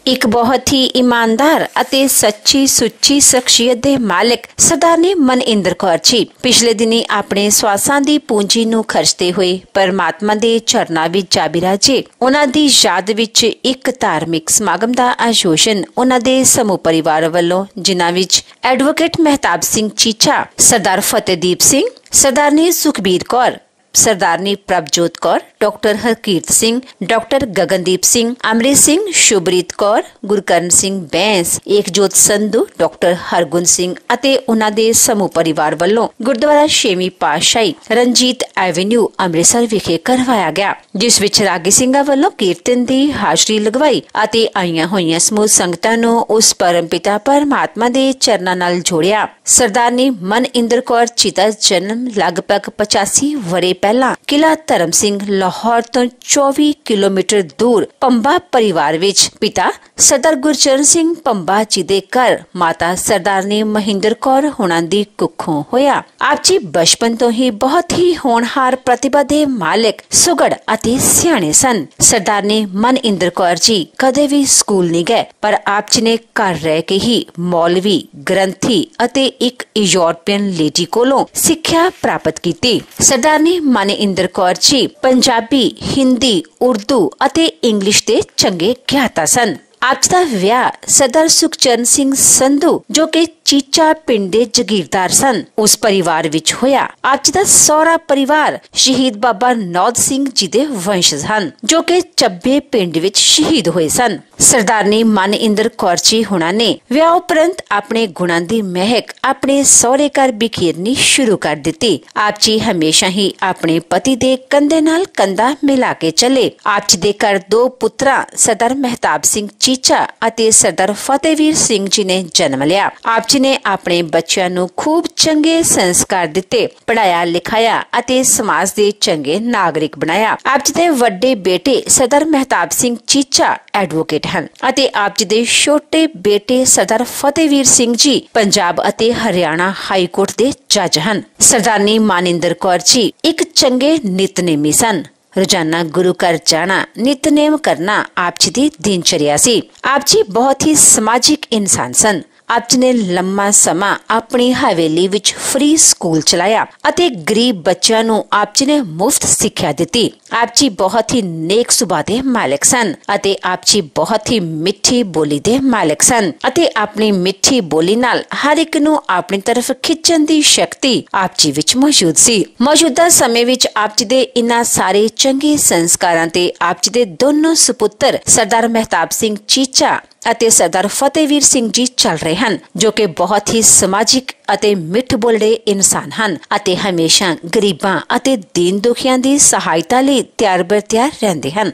एक बहुत ही ईमानदार ਅਤੇ ਸੱਚੀ ਸੁੱਚੀ ਸ਼ਖਸੀਅਤ ਦੇ ਮਾਲਕ ਸਰਦਾਰਨੀ ਮਨਇੰਦਰ ਕੌਰ ਜੀ ਪਿਛਲੇ ਦਿਨੀ ਆਪਣੇ ਸਵਾਸਾਂ ਦੀ ਪੂੰਜੀ ਨੂੰ ਖਰਚਦੇ ਹੋਏ ਪਰਮਾਤਮਾ ਦੇ ਚਰਨਾਂ ਵਿੱਚ ਜਾ ਬਿਰਾਜੇ। ਉਹਨਾਂ ਦੀ ਯਾਦ ਵਿੱਚ ਇੱਕ ਧਾਰਮਿਕ ਸਮਾਗਮ ਦਾ ਆਯੋਜਨ ਉਹਨਾਂ ਦੇ ਸਮੂਹ ਪਰਿਵਾਰ ਵੱਲੋਂ, ਜਿਨ੍ਹਾਂ ਵਿੱਚ ਐਡਵੋਕੇਟ ਮਹਿਤਾਬ ਸਿੰਘ ਚੀਚਾ, ਸਰਦਾਰ ਫਤਿਹਦੀਪ ਸਿੰਘ, ਸਰਦਾਰਨੀ ਸੁਖਬੀਰ ਕੌਰ, सरदारनी प्रभजोत कौर, डॉक्टर हरकीरत सिंह, डॉक्टर गगनदीप सिंह, अमृत सिंह, शुभरीत कौर, गुरकरण सिंह बैंस, एकजोत संधू, डॉक्टर हरगुन सिंह ਅਤੇ ਉਹਨਾਂ ਦੇ ਸਮੂਹ ਪਰਿਵਾਰ ਵੱਲੋਂ ਗੁਰਦੁਆਰਾ ਛੇਵੀਂ ਪਾਤਸ਼ਾਹੀ ਰਣਜੀਤ ਐਵੇਨਿਊ ਅੰਮ੍ਰਿਤਸਰ ਵਿਖੇ ਕਰਵਾਇਆ ਗਿਆ, ਜਿਸ ਵਿੱਚ ਰਾਗੀ ਸਿੰਘਾਂ ਵੱਲੋਂ ਕੀਰਤਨ ਦੀ ਹਾਜ਼ਰੀ ਲਗਵਾਈ ਅਤੇ ਆਈਆਂ ਹੋਈਆਂ ਸਮੂਹ ਸੰਗਤਾਂ ਨੂੰ ਉਸ ਪਰਮਪਿਤਾ ਪਰਮਾਤਮਾ ਦੇ ਚਰਨਾਂ ਨਾਲ ਜੋੜਿਆ। ਸਰਦਾਰਨੀ ਮਨਇੰਦਰ ਕੌਰ ਜੀ ਦਾ ਜਨਮ ਲਗਭਗ 85 ਵਰ੍ਹੇ ਪਹਿਲਾਂ ਕਿਲਾ ਧਰਮ ਸਿੰਘ ਲਾਹੌਰ ਤੋਂ 24 ਕਿਲੋਮੀਟਰ ਦੂਰ ਪੰਬਾ ਪਰਿਵਾਰ ਵਿੱਚ ਪਿਤਾ ਸਰਦਾਰ ਗੁਰਚਰਨ ਸਿੰਘ ਪੰਬਾ ਜੀ ਦੇ ਘਰ ਮਾਤਾ ਸਰਦਾਰਨੀ ਮਹਿੰਦਰ ਕੌਰ ਹੋਣਾ ਦੀ ਕੁੱਖੋਂ ਹੋਇਆ। ਆਪ ਜੀ ਬਚਪਨ ਤੋਂ ਹੀ ਬਹੁਤ ਹੀ ਹੋਣਹਾਰ ਪ੍ਰਤਿਭਾ ਦੇ ਮਾਲਕ, ਸੁਗੜ ਅਤੇ ਸਿਆਣੇ ਸਨ। ਸਰਦਾਰਨੀ ਮਨਇੰਦਰ ਕੌਰ ਜੀ ਕਦੇ ਵੀ ਸਕੂਲ ਨਹੀਂ ਗਏ, ਪਰ ਆਪ ਜੀ ਨੇ ਘਰ ਰਹਿ ਕੇ ਹੀ ਮੌਲਵੀ, ਗ੍ਰੰਥੀ ਅਤੇ ਇੱਕ ਯੂਰਪੀਅਨ ਲੇਡੀ ਕੋਲੋਂ ਸਿੱਖਿਆ ਪ੍ਰਾਪਤ ਕੀਤੀ। ਸਰਦਾਰਨੀ ਮਨਇੰਦਰ ਕੌਰ ਜੀ ਪੰਜਾਬੀ, ਹਿੰਦੀ, ਉਰਦੂ ਅਤੇ ਇੰਗਲਿਸ਼ ਦੇ ਚੰਗੇ ਗਿਆਤਾ ਸਨ। ਅੱਜ ਦਾ ਵਿਆਹ ਸਰਦਾਰ ਸੁਖਚਰਨ ਸਿੰਘ ਸੰਧੂ, ਜੋ ਕਿ ਚੀਚਾ ਪਿੰਡ ਦੇ ਜਗੀਰਦਾਰ ਸਨ, ਉਸ ਪਰਿਵਾਰ ਵਿੱਚ ਹੋਇਆ। ਅੱਜ ਦਾ ਸਹੁਰਾ ਪਰਿਵਾਰ ਸ਼ਹੀਦ ਬਾਬਾ ਨੌਦ ਸਿੰਘ ਜੀ ਦੇ ਵੰਸ਼ਜ ਹਨ, ਜੋ ਕਿ ਚੱਬੇ ਪਿੰਡ ਵਿੱਚ ਸ਼ਹੀਦ ਹੋਏ ਸਨ। ਸਰਦਾਰਨੀ ਮਨਇੰਦਰ ਕੌਰ ਜੀ ਹੁਣਾਂ ਨੇ ਵਿਆਹ ਉਪਰੰਤ ਆਪਣੇ ਗੁਣਾਂ ਦੀ ਮਹਿਕ ਆਪਣੇ ਸਹੁਰੇ ਘਰ ਬਿਖੇਰਨੀ ਸ਼ੁਰੂ ਕਰ ਦਿੱਤੀ। ਆਪ ਜੀ ਹਮੇਸ਼ਾ ਹੀ ਆਪਣੇ ਪਤੀ ਦੇ ਕੰਧੇ ਨਾਲ ਕੰਧਾ ਮਿਲਾ ਕੇ ਚੱਲੇ। ਆਪ ਜੀ ਦੇ ਘਰ ਦੋ ਪੁੱਤਰਾਂ ਸਰਦਾਰ ਮਹਿਤਾਬ ਸਿੰਘ ਚੀਚਾ ਅਤੇ ਸਰਦਾਰ ਫਤਿਹਵੀਰ ਸਿੰਘ ਜੀ ਨੇ ਜਨਮ ਲਿਆ। ਆਪ ਜੀ ਨੇ ਆਪਣੇ ਬੱਚਿਆਂ ਨੂੰ ਖੂਬ ਚੰਗੇ ਸੰਸਕਾਰ ਦਿੱਤੇ, ਪੜਾਇਆ ਲਿਖਾਇਆ ਅਤੇ ਸਮਾਜ ਦੇ ਚੰਗੇ ਨਾਗਰਿਕ ਬਣਾਇਆ। ਆਪ ਜੀ ਦੇ ਵੱਡੇ ਬੇਟੇ ਸਰਦਾਰ ਮਹਿਤਾਬ ਸਿੰਘ ਚੀਚਾ ਐਡਵੋਕੇਟ ਹਨ ਅਤੇ ਆਪ ਜੀ ਦੇ ਛੋਟੇ ਬੇਟੇ ਸਰਦਾਰ ਫਤਿਹਵੀਰ ਸਿੰਘ ਜੀ ਪੰਜਾਬ ਅਤੇ ਹਰਿਆਣਾ ਹਾਈ ਕੋਰਟ ਦੇ ਜੱਜ ਹਨ। ਸਰਦਾਰਨੀ ਮਨਇੰਦਰ ਕੌਰ ਜੀ ਇੱਕ ਚੰਗੇ ਨਿਤਨੇਮੀ ਸਨ। ਰੋਜ਼ਾਨਾ ਗੁਰੂ ਘਰ ਜਾਣਾ, ਨਿਤਨੇਮ ਕਰਨਾ ਆਪ ਜੀ ਦੀ ਦਿਨਚਰਿਆ ਸੀ। ਆਪ ਜੀ ਬਹੁਤ ਹੀ ਸਮਾਜਿਕ ਇਨਸਾਨ ਸਨ। ਆਪ ਜੀ ਨੇ ਲੰਮਾ ਸਮਾਂ ਆਪਣੀ ਹਵੇਲੀ ਵਿੱਚ ਫ੍ਰੀ ਸਕੂਲ ਚਲਾਇਆ ਅਤੇ ਗਰੀਬ ਬੱਚਿਆਂ ਨੂੰ ਆਪ ਜੀ ਨੇ ਮੁਫਤ ਸਿੱਖਿਆ ਦਿੱਤੀ। ਆਪ ਜੀ ਬਹੁਤ ਹੀ ਨੇਕ ਸੁਭਾਅ ਦੇ ਮਾਲਕ ਸਨ ਅਤੇ ਆਪ ਜੀ ਬਹੁਤ ਹੀ ਮਿੱਠੀ ਬੋਲੀ ਦੇ ਮਾਲਕ ਸਨ ਅਤੇ ਆਪਣੀ ਮਿੱਠੀ ਬੋਲੀ ਨਾਲ ਹਰ ਇੱਕ ਨੂੰ ਆਪਣੀ ਤਰਫ ਖਿੱਚਣ ਦੀ ਸ਼ਕਤੀ ਆਪ ਜੀ ਵਿੱਚ ਮੌਜੂਦ ਸੀ। ਮੌਜੂਦਾ ਸਮੇਂ ਵਿੱਚ ਆਪ ਜੀ ਦੇ ਇਨ੍ਹਾਂ ਸਾਰੇ ਚੰਗੇ ਸੰਸਕਾਰਾਂ ਤੇ ਆਪ ਜੀ ਦੇ ਦੋਨੋਂ ਸੁਪੁੱਤਰ ਸਰਦਾਰ ਮਹਿਤਾਬ ਸਿੰਘ ਚੀਚਾ ਅਤੇ ਸਰਦਾਰ ਫਤਿਹਵੀਰ ਸਿੰਘ ਜੀ ਚੱਲ ਰਹੇ ਹਨ, ਜੋ ਕਿ ਬਹੁਤ ਹੀ ਸਮਾਜਿਕ ਅਤੇ ਮਿੱਠ ਬੋਲੜੇ ਇਨਸਾਨ ਹਨ ਅਤੇ ਹਮੇਸ਼ਾ ਗਰੀਬਾਂ ਅਤੇ ਦੀਨ ਦੁਖੀਆਂ ਦੀ ਸਹਾਇਤਾ ਲਈ ਤਿਆਰ ਬਰ ਤਿਆਰ ਰਹਿੰਦੇ ਹਨ।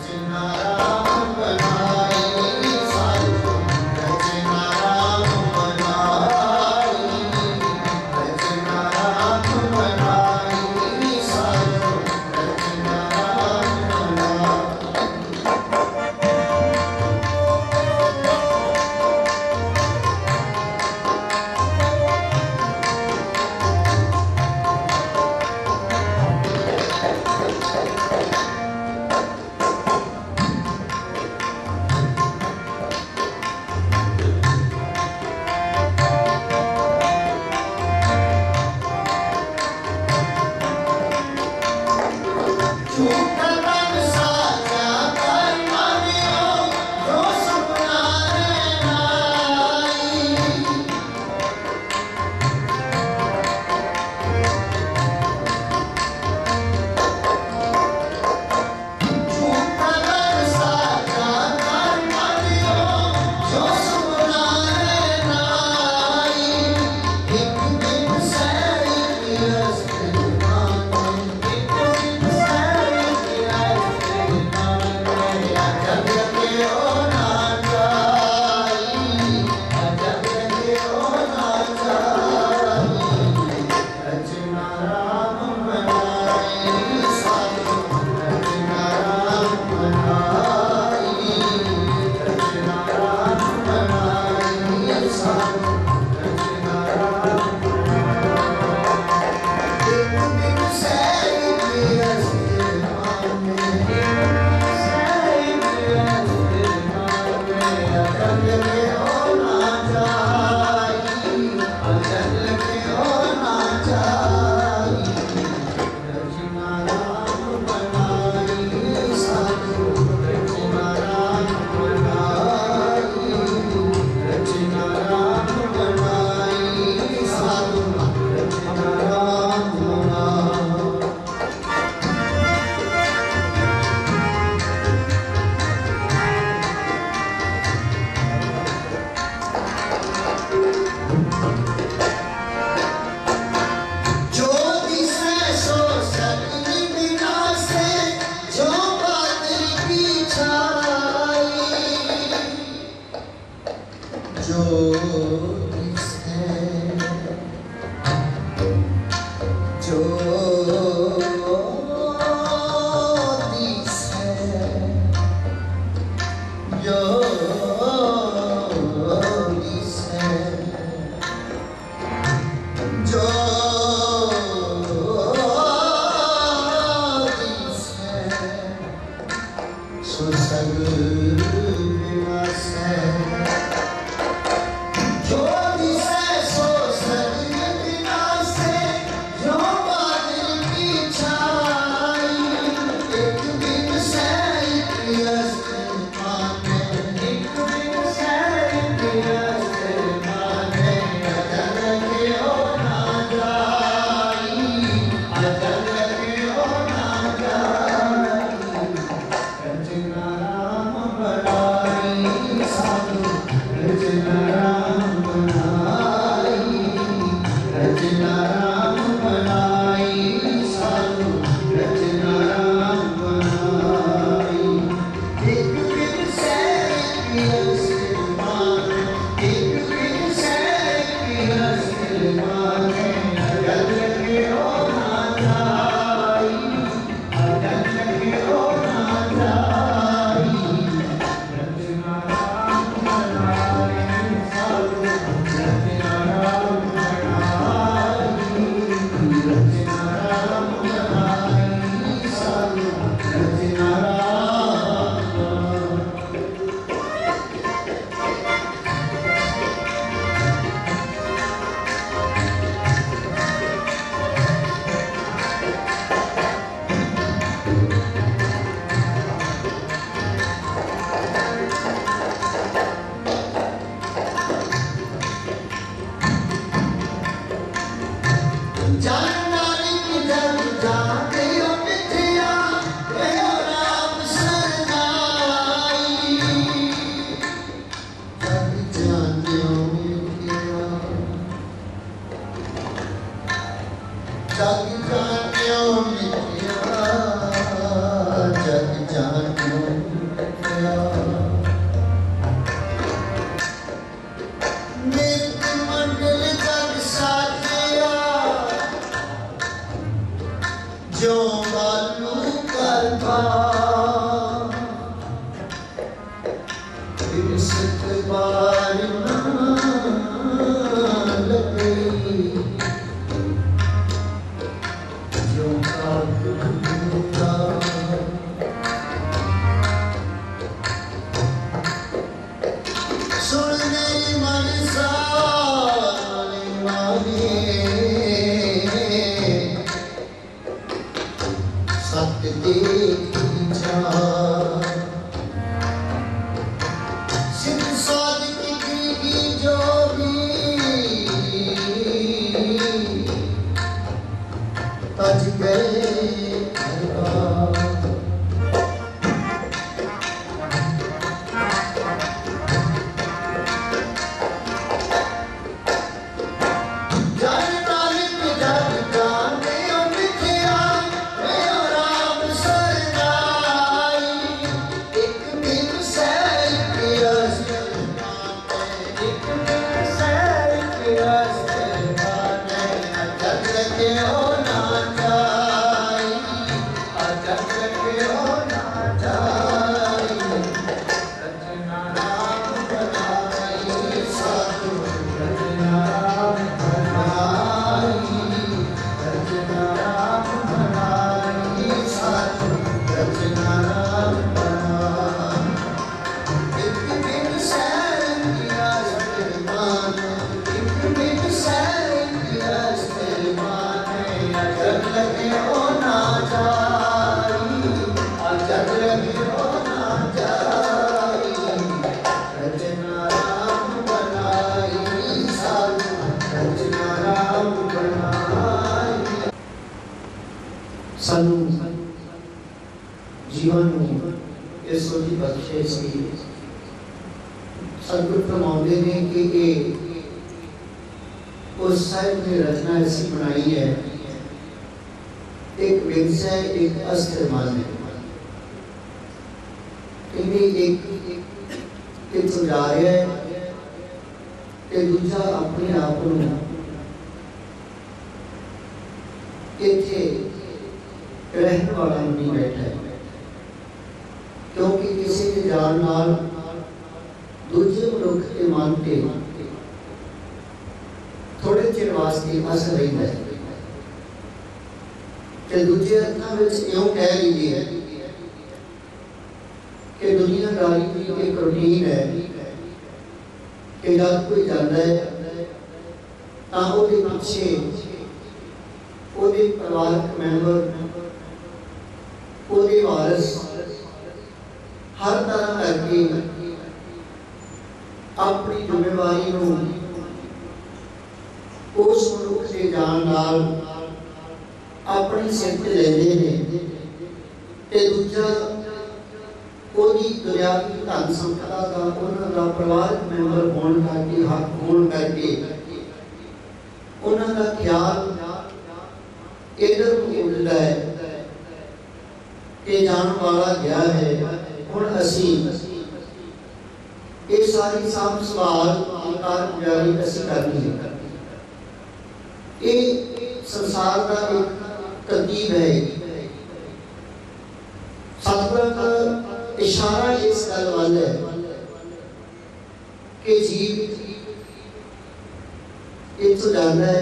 Rajna Ram जो मालू करवा बार लगे जो सुनने मन साने वाले सत्य देखी जा सिद्ध साधिक की जो भी तज गए सानू जीवन इस सोची बख्शे सी सतगुरु फरमाते हैं कि ये उस साहिब ने रचना ऐसी बनाई है, एक विंस है, एक अस्त्र मान है। एक समझा रहा है कि दूसरा अपने आप को इत्थे रहने वाला नहीं बैठा है, क्योंकि किसी के जान नाल दूसरे मनुख के मन के थोड़े चिर वास्ते असर रहिंदा है कि दूजे अर्थां विच इउं कह लईए कि दुनियादारी की एक रूटीन है कि जब कोई जाता है तां उहदे पिछे उहदे परिवारक मैंबर उहदे वारिस हर तरह करके अपनी जिम्मेवारी नूं उस मनुख के जान नाल अपनी सिर ते लैंदे ने ते दूजा ओदी दुनियावी धन संपदा का उन्हां दा परिवारक मैंबर होण करके हक होण करके उन्हां दा ख्याल इधर उड़दा है कि जान वाला गया है। हुण असीं ये सारी साफ सवाल कारगुजारी असीं करनी है। ये संसार का एक तरतीब है। सतगुरु का इशारा इस गल वाल है कि जीव इत्थों जाता है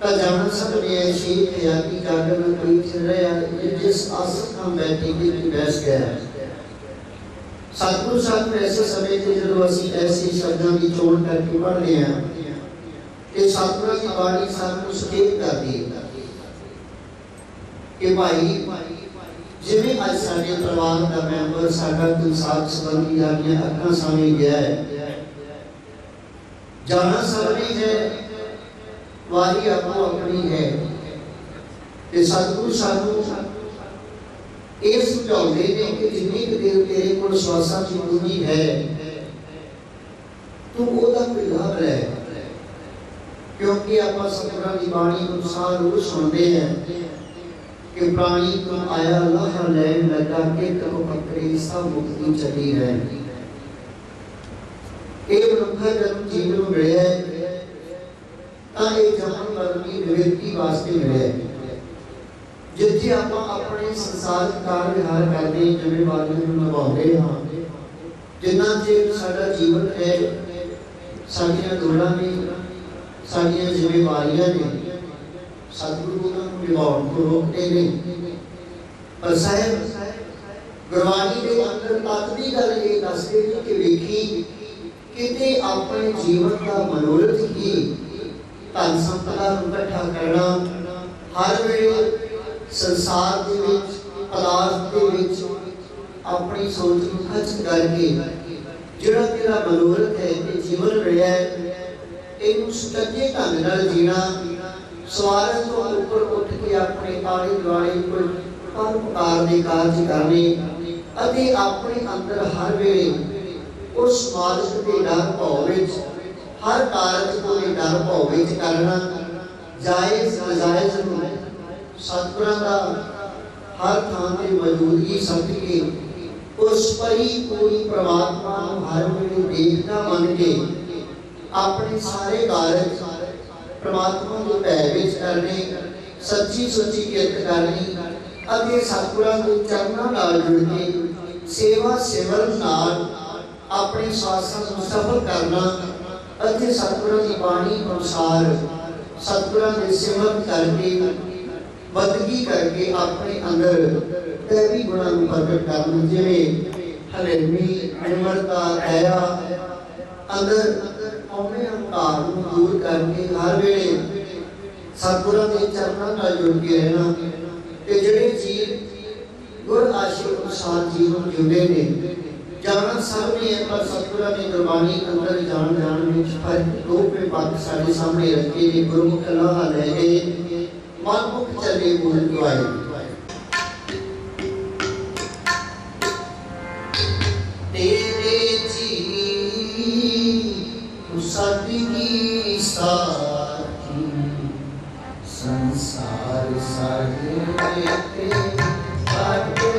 तो जाना सब ने ऐसी हयाती जाकर में करीब चल रहा है जिस आसत हम बैठे की बहस गया है। सतगुरु साहब ऐसे समय थे जो असी ऐसे शब्दों की चोन करके पढ़ रहे हैं कि सतगुरु की बाणी सानू सुचेत कर दी कि भाई जिवें अज साडे परिवार का मैंबर साडा कोई साथ संबंधी जानिया अखां सामने गया है, जाना सबने है, वारी आपको अपनी है कि सतगुरु सानू ये समझाते हैं कि जिन्नी देर तेरे को श्वासा की पूंजी है तू ओदा कोई लाभ ले, क्योंकि आप सतगुरां दी बाणी अनुसार रोज सुनते हैं कि कि प्राणी तो आया लाह लैन लगा के तब पकड़े सब मुक्ति चली है। ਇਹ ਮਨੁੱਖਾ ਜਨਮ ਜੀਵਨ ਨੂੰ ਮਿਲਿਆ ਤਾਂ ਇਹ ਜਨਮ ਮਰਨੀ ਨਿਵਰਤੀ ਵਾਸਤੇ ਮਿਲਿਆ। ਜਿੱਥੇ ਆਪਾਂ ਆਪਣੇ ਸੰਸਾਰਿਕ ਕਾਰ ਵਿਹਾਰ ਕਰਦੇ ਜ਼ਿੰਮੇਵਾਰੀਆਂ ਨੂੰ ਨਿਭਾਉਂਦੇ ਹਾਂ, ਜਿੰਨਾ ਚਿਰ ਸਾਡਾ ਜੀਵਨ ਹੈ ਸਾਡੀਆਂ ਲੋੜਾਂ ਨੇ, ਸਾਡੀਆਂ ਜ਼ਿੰਮੇਵਾਰੀਆਂ ਨੇ, ਸਤਿਗੁਰੂ ਉਹਨਾਂ ਨੂੰ ਨਿਭਾਉਣ ਤੋਂ ਰੋਕਦੇ ਨੇ। ਪਰ ਸਾਹਿਬ ਗੁਰਬਾਣੀ ਦੇ ਅੰਦਰ ਤੱਕ ਦੀ ਗੱਲ ਇਹ ਦੱਸਦੇ ਨੇ ਕਿ ਵੇਖੀ किते अपने जीवन का मनोरथ ही धन संपदा इकट्ठा करना, हर वेले संसार दे विच पदार्थ दे विच अपनी सोच नूं खर्च करके जिहड़ा तेरा मनोरथ है ते जीवन मिलिया इहनूं सुचज्जे ढंग नाल जीना, सवारां तो ऊपर उठ के अपने आले दुआले कोई परोपकार दे कारज करने अते अपने अंदर हर वेले उस मालिक के डर भाव विच हर कारज को डर भाव विच करना, जायज़ नाजायज़ नूं सतगुरां दा हर थां ते मौजूदगी समझ के उस परिपूर्ण परमात्मा नूं हर वेले देखदा मन के अपने सारे कारज परमात्मा के भय विच करने, सच्ची सुच्ची किरत करनी अते सतगुरां दे चरनां नाल जुड़ के सेवा सिमरन नाल अपने स्वास्थ्य को सफल करना अति सतगुरु की बाणी अनुसार सतगुरु के सिमरन करके बदगी करके अपने अंदर दैवी गुणों को प्रकट करना, जिवें हलेमी निर्मलता दया अंदर आने अहंकार को दूर करके हर वेले सतगुरु के चरणों नाल जुड़ के रहना। ते जिहड़े जीव गुर आशिक अनुसार जीवन जिउंदे ने जाना सब ने पर सतगुरु ने गुरबाणी अंदर जान में फर्क रूप में बात सारे सामने रखे ने। गुरमुख लाह ले गए मनमुख चले मूल दुआए। तेरे जी सदगी साथी संसार सारे ते काटे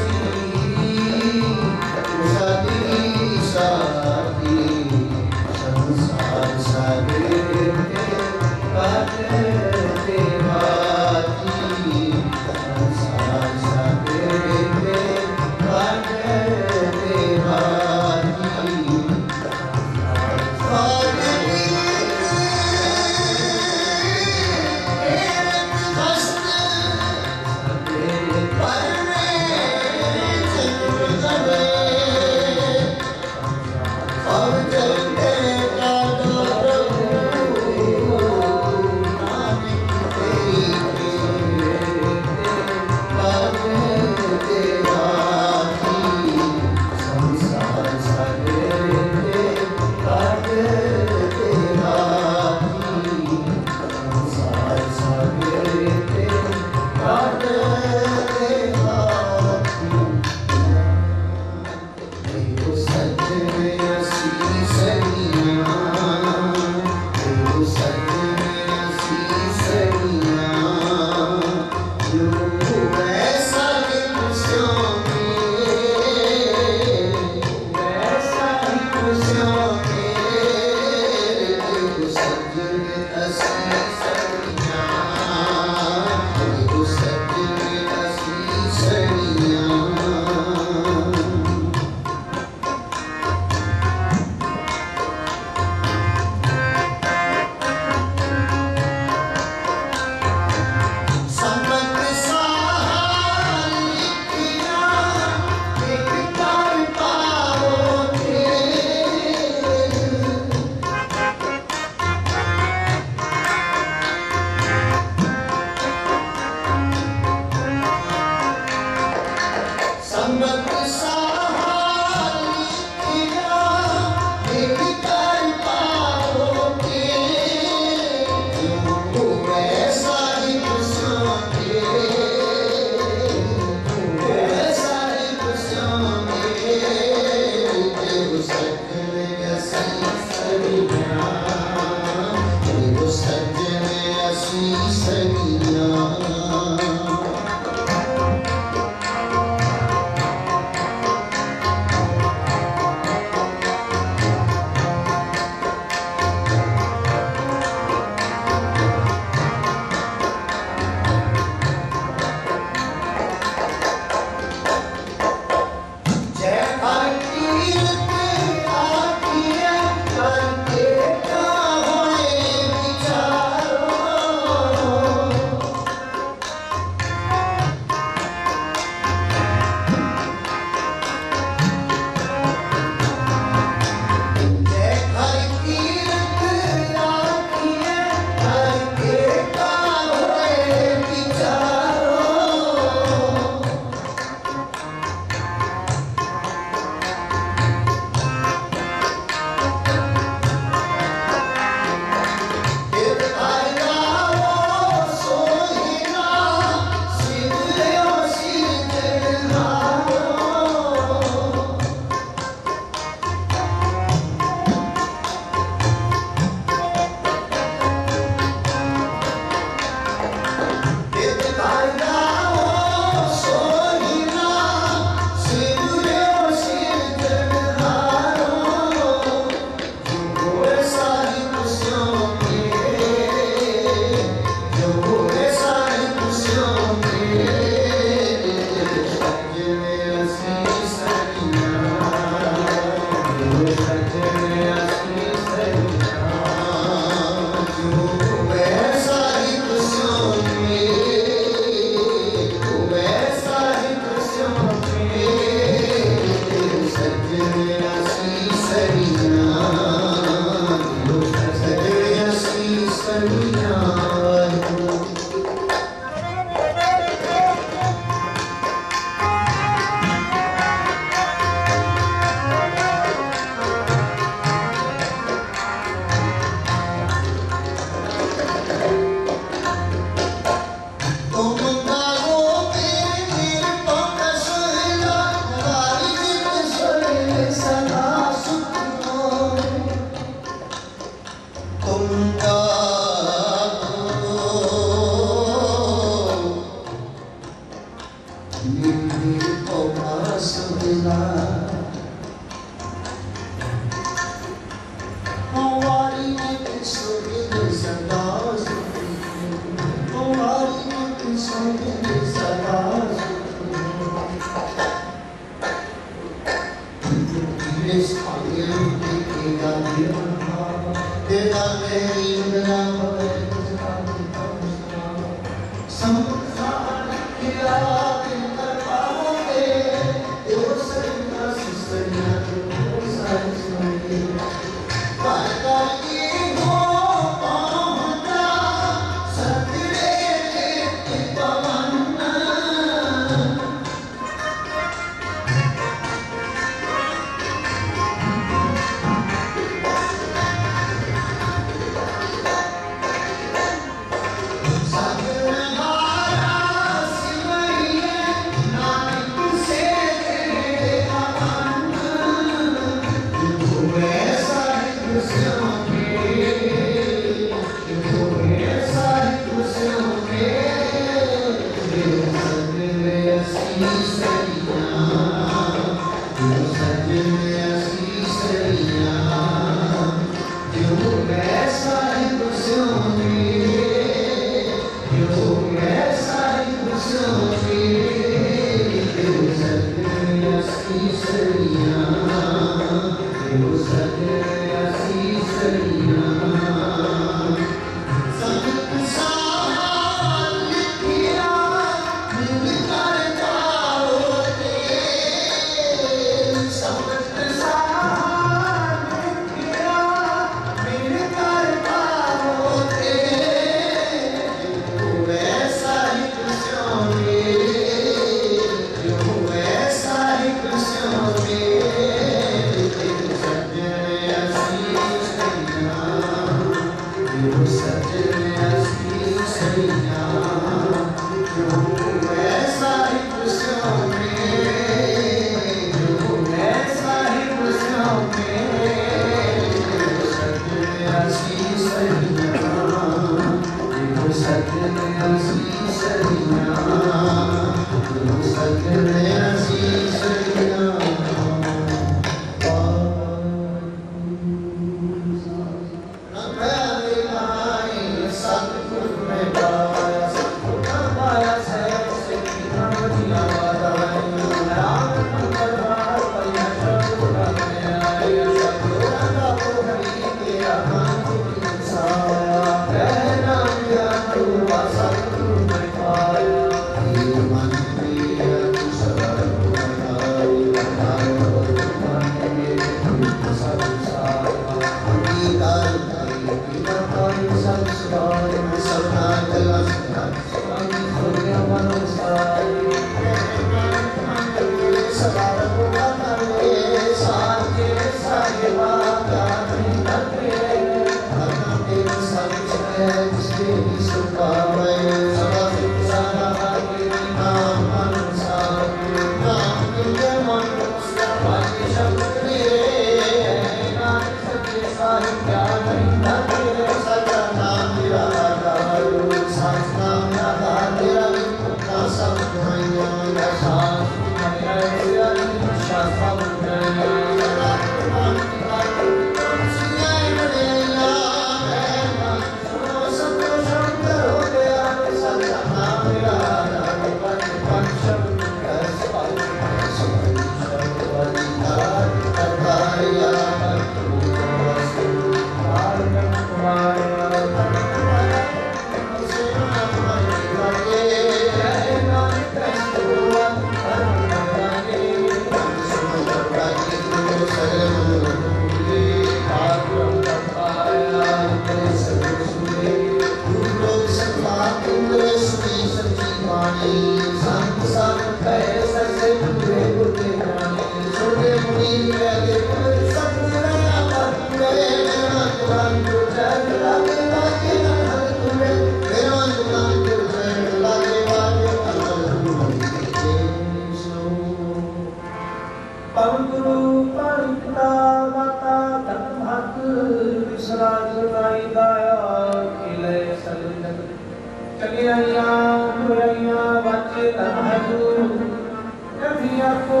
Kami ako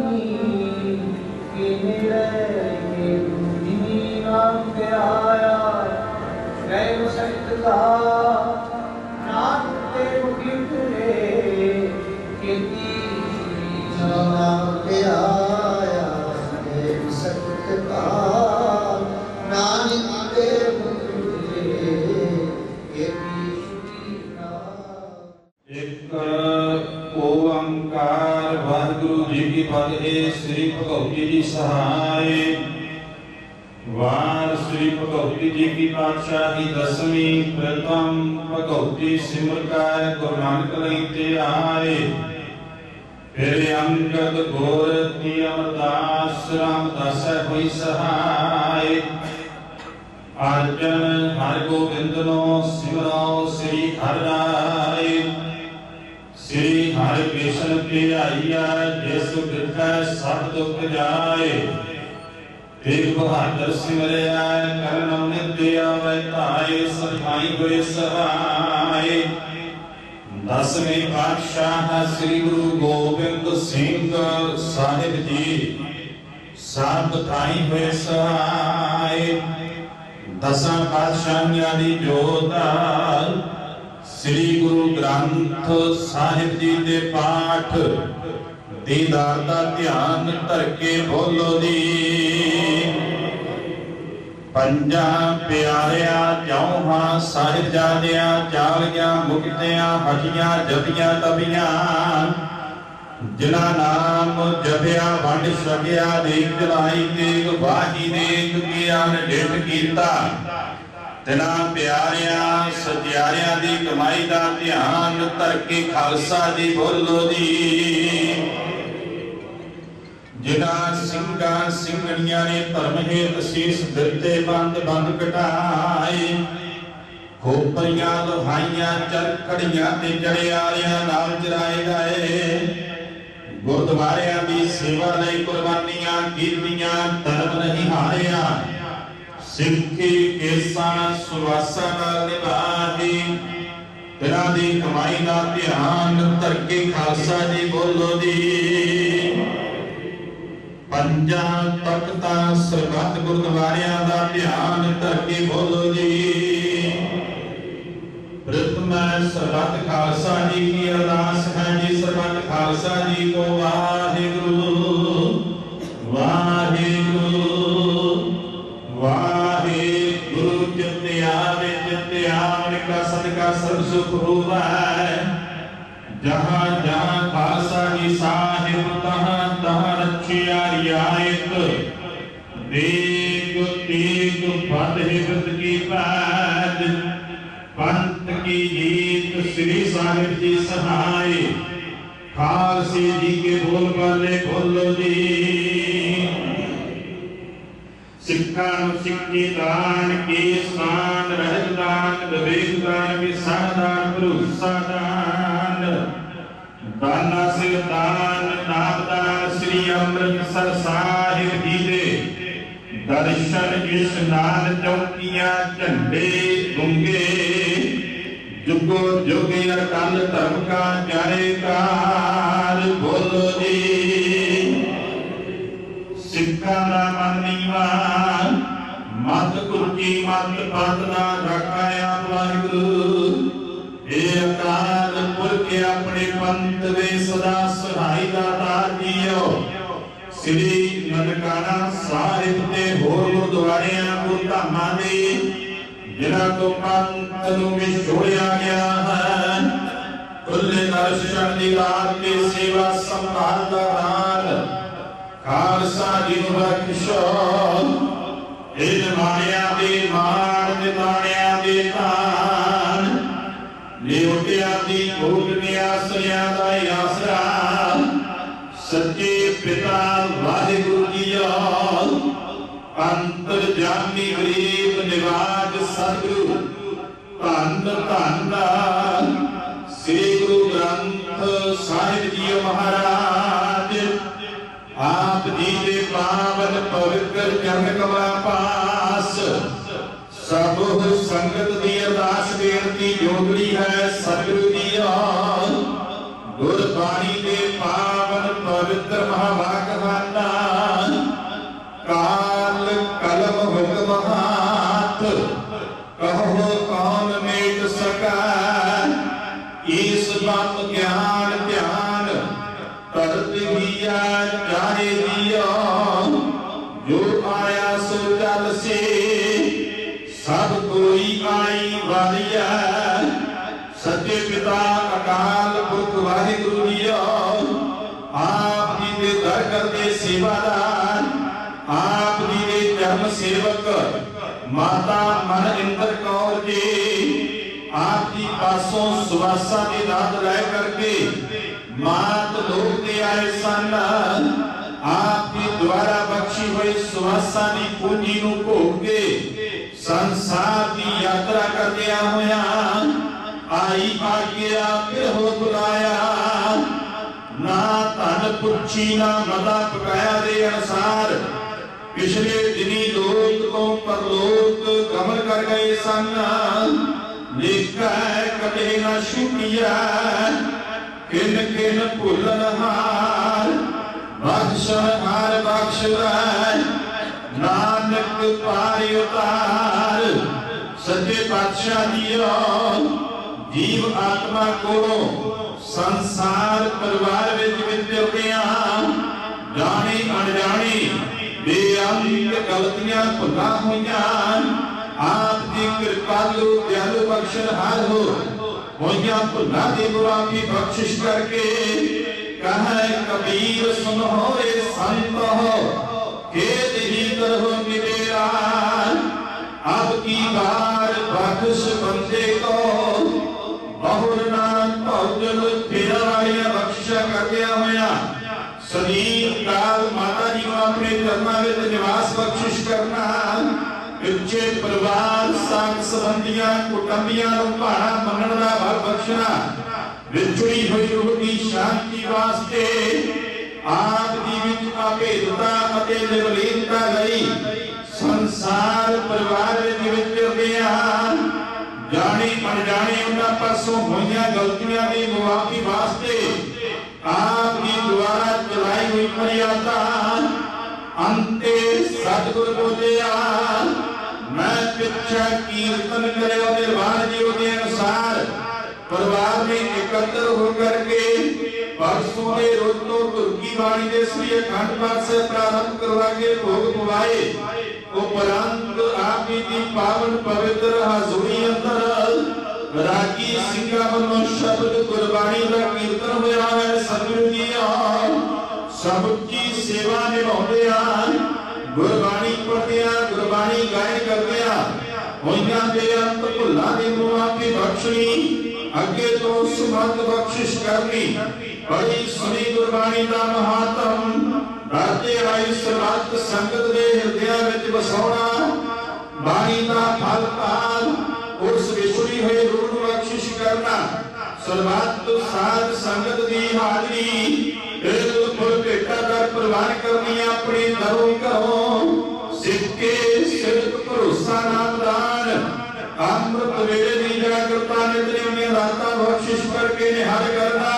ni भगवती जी सहाय। वार श्री भगवती जी की पातशाही दसवीं प्रथम भगवती सिमरकार गुरु नानक लई ते आए। फिर अंगद गोरखी अमरदास रामदास होई सहाय। अर्जन हर गोबिंद नो सिमरो श्री हर राय। श्री हरि कृष्ण के आइया जिस बिठै सब दुख जाए। तेग बहादुर सिमरिया करन नित्य वैताए। सभाई हुए सहाय। दसवें पातशाह श्री गुरु गोबिंद सिंह साहिब जी सब थाई हुए सहाय। दसां पातशाहियां दी जोतार श्री गुरु ग्रंथ साहिब जी दे पाठ दीदार दा ध्यान धर के बोलो जी। पंजा प्यारिया चौहां साहिबजादियां चालियां मुक्तियां हटियां जपियां तपियां। जिना नाम जपिया वंड छकिया दीप जलाई तेग बाही देख ज्ञान डिठ कीता। तिना प्यारिया सत्यारिया दी कमाई दा ध्यान धर के खालसा जी बोलो जी। जिना सिंगा सिंगड़िया ने धर्म हेत शीस दिते बंद बंद कटाए। खोपरियां लोहाइयां चरखड़ियां ते जड़ियारियां नाल चराए गए। गुरुद्वारियां दी सेवा लई कुर्बानियां कीतियां धर्म नहीं हारिया। सिक्खी केसा सुवासा नाल निभाई। तिना दी कमाई दा ध्यान धर के खालसा जी बोलो जी। पंजा तख्ता सरबत गुरुद्वारियां दा ध्यान धर के बोलो जी। प्रथम सरबत खालसा जी की अरदास है जी। सरबत खालसा जी को वाहिगुरु वाहिगुरु वाहिगुरु। चित आवे चित आवन का सदका सब सुख हुआ है। जहाँ जहाँ खालसा जी साहिब तहाँ तहाँ रखिया रियायत। देग तेग बद हिबत की पैद पंथ की जीत श्री साहिब जी सहाय। खालसे जी के बोल वाले बोलो जी। सिक्खा सिक्खी दान के स्थान रहत दान विवेक दान विसार दान भरोसा दान। दाना सिर दान नाम दान श्री अमृतसर साहिब जी दे दर्शन इशनान चौकियां झंडे गुंगे। जुगो जुग अकाल धर्म का जयकार बोलो जी। सिक्खा दा मन नीवान मत कुर्की मत पद ना रखाया वाहिगुरु। हे अकाल पुरख अपने पंथ वे सदा सहाय दाता जीओ। श्री ननकाना साहिब ते होर गुरुद्वारियां गुरधामां दे जिन्हां तो पंथ नूं विछोड़िया गया है। खुले दर्शन दी रात के सेवा संभाल दा राल खालसा जी नूं बख्शो। इन माणिया दे माण ते ताणिया दे तान। निउटिया दी भूत नियासरिया दा आसरा। सच्चे पिता वाहिगुरु जीओ। अंतरजामी गरीब निवाज सतगुरु धन धन श्री गुरु ग्रंथ साहिब जी महाराज। आप जी के पावन पवित्र चरण कमला पास सब संगत दी अरदास बेनती जोगड़ी है सतगुरु जीओ। गुरबाणी के पावन पवित्र महावाक्यवाना काल कलम हुक्म हाथ कहो कौन मेट सका। इस बात ज्ञान ध्यान करत हिया चाहे दियो। जो आया सो चल से सब कोई आई वालिया। सच्चे पिता अकाल पुरख वाहिगुरु जीओ। आप जी के दर करते सेवादार सेवक माता मन इंद्र कौर जी आप जी पासों सुवासा के नाथ रह करके मात लोक दे आए सन। आपकी द्वारा बख्शी हुई सुवासा की पूंजी नूं भोग के संसार की यात्रा करदिया होया आई आज्ञा फिर हो बुलाया। ना धन पुछी ना मदा पकाया दे अनुसार पिछले दिनी लोक तो परलोक गमन कर गए सन। लेखा कदे न छुटिया किन किन भुलन हार बख्शन हार बख्श नानक पार उतार। सच्चे पातशाह दियो जीव आत्मा को संसार परिवार विच विद्या जानी अनजानी बेअंत गलतियां भुला होइयां आप दी कृपालु दयालु बख्शनहार हो होइयां भुला दी मुआफी बख्शिश करके कहे कबीर सुनो रे संत हो खेद ही करो मेरा। अब की बार बख्श बंदे को बहुर नाम भौजल फेरा वालियां बख्शिशा करदिया होया सलीम काल माता जी को अपने चरणों में निवास बख्शिश करना। पिछे परिवार संग संबंधियां कुटुंबियां नूं भाणा मनण दा बल बख्शना। विछड़ी हुई रूह की शांति वास्ते आप दी विच अभेदता अते निर्लीनता लई संसार परिवार विच विच जाने अनजाने उन्हां पासों होइयां गलतियां दी मुआफी वास्ते आपकी द्वारा चलाई हुई मर्यादा अंते सतगुर बोलिया मैं पिछा कीर्तन करे निर्वाण जी के अनुसार परिवार में एकत्र होकर के परसों के रोज तो गुरु की वाणी के श्री अखंड पाठ से प्रारंभ करवा के भोग पवाए उपरांत आप की पावन पवित्र हजूरी अंदर रागी सिंगा वल्लों शब्द गुरबाणी का कीर्तन होया है। सतगुरु जी सबकी सेवा निभाउंदिया गुरबाणी पढ़दिया गुरबाणी गायन करदिया होइयां बेअंत भुलां दी मुआफी बख्शनी अगे तो सुमत बख्शिश करनी। बड़ी सुनी गुरबाणी का महात्म राजे आई सर्वत संगत दे हृदय विच बसाउणा बाणी का फल पाल उस विछड़ी हुई रूह नूं बख्शिश करना। सर्वत साध संगत दी हाजरी बिल्कुल भेटा कर प्रवान करनी अपने दरों घरों सिक्के सिद्ध भरोसा नामदान अमृत वेले दी जागृता नित्य राता बख्शिश करके निहार करना।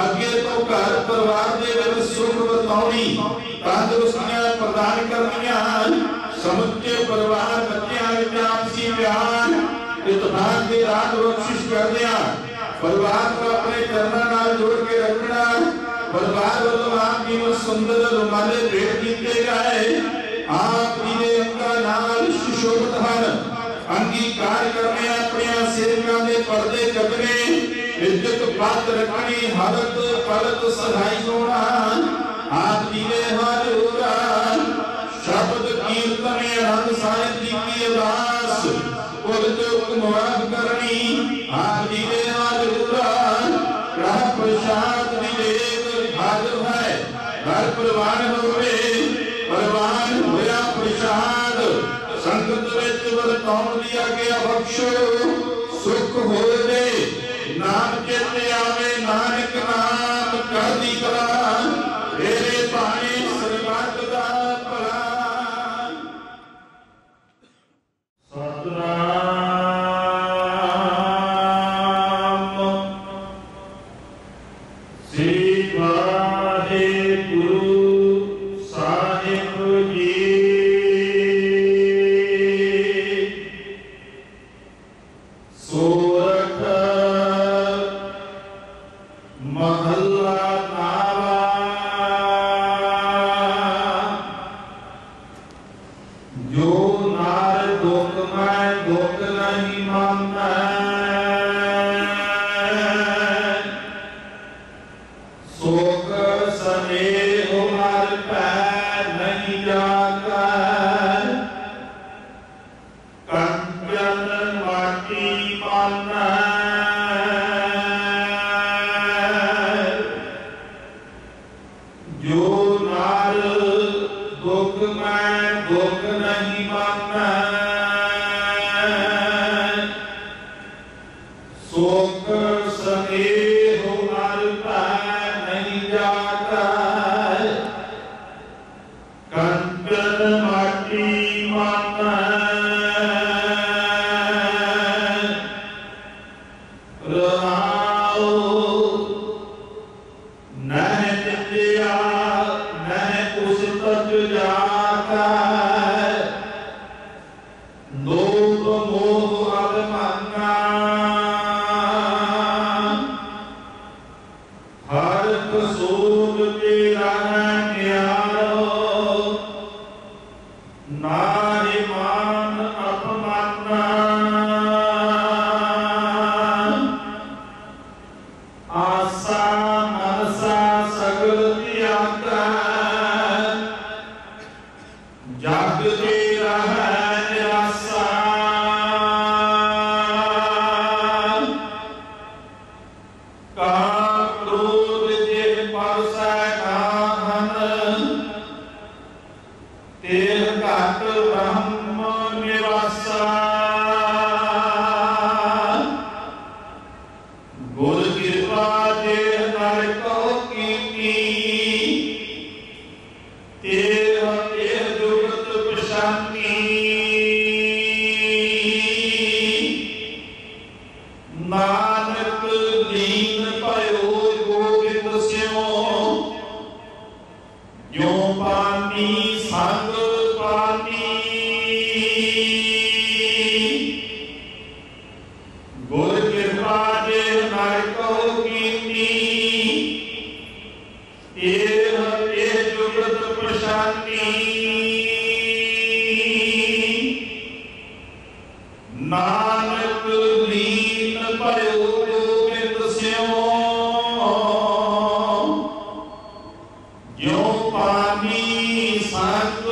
अगे तो घर परिवार दे विच सुख बरताउणी तंदुरुस्तियां प्रदान करनियां समुचे परिवार बच्चियां विच आपसी प्यार इत्तेफाक दी रात बख्शिश करदियां परिवार को अपने चरणों नाल जोड़ के रखना। परिवार वालों आप जी नूं सुंदर रुमाले भेंट कीते गए आप जी दे अंगा नाल सुशोभित हन अंगीकार करने अपने सेवकां दे पर्दे कटने इज्जत बात रखनी हरत पलत सहाई होना आप जी दे हजूरा शब्द कीर्तन आनंद साहिब जी की अरदास कुल चुक मुआफ करनी आप जी दे हजूरा ग्रह प्रसाद विवेक हाजिर है घर परिवार होवे परिवार होया प्रसाद संगत विच वरताउण दी आज्ञा बख्शो सुख होवे नाम चेते आवे नानक नाम करदी कला तेरे पानी सरबत दा भला। सतनाम श्री वाहेगुरु साहिब जी। मैं दुख नहीं माना, सुख स्नेह अरता नहीं जाता, कंचन माटी माना रहाओ, नह विद्या नह उस तक जाता, लोभ मोह अभिमाना, हर कसूर तेरा न्यारो, नारी मान अपमाना, आसा मनसा सगल त्यागा, जग तेरा है निराशा, काम क्रोध जे परसै नाहन, तेह घट ब्रह्म निवासा, गुर कृपा जे नर को कीनी, तेह तेह जुगत पछानी, नानक लीन भयो गोविंद स्यों, जो पानी संग पानी, गुर कृपा जे नर को कीनी, तेह तेह जुगत पछानी, नानक लीन भयो गोविंद स्यों, जो पानी संग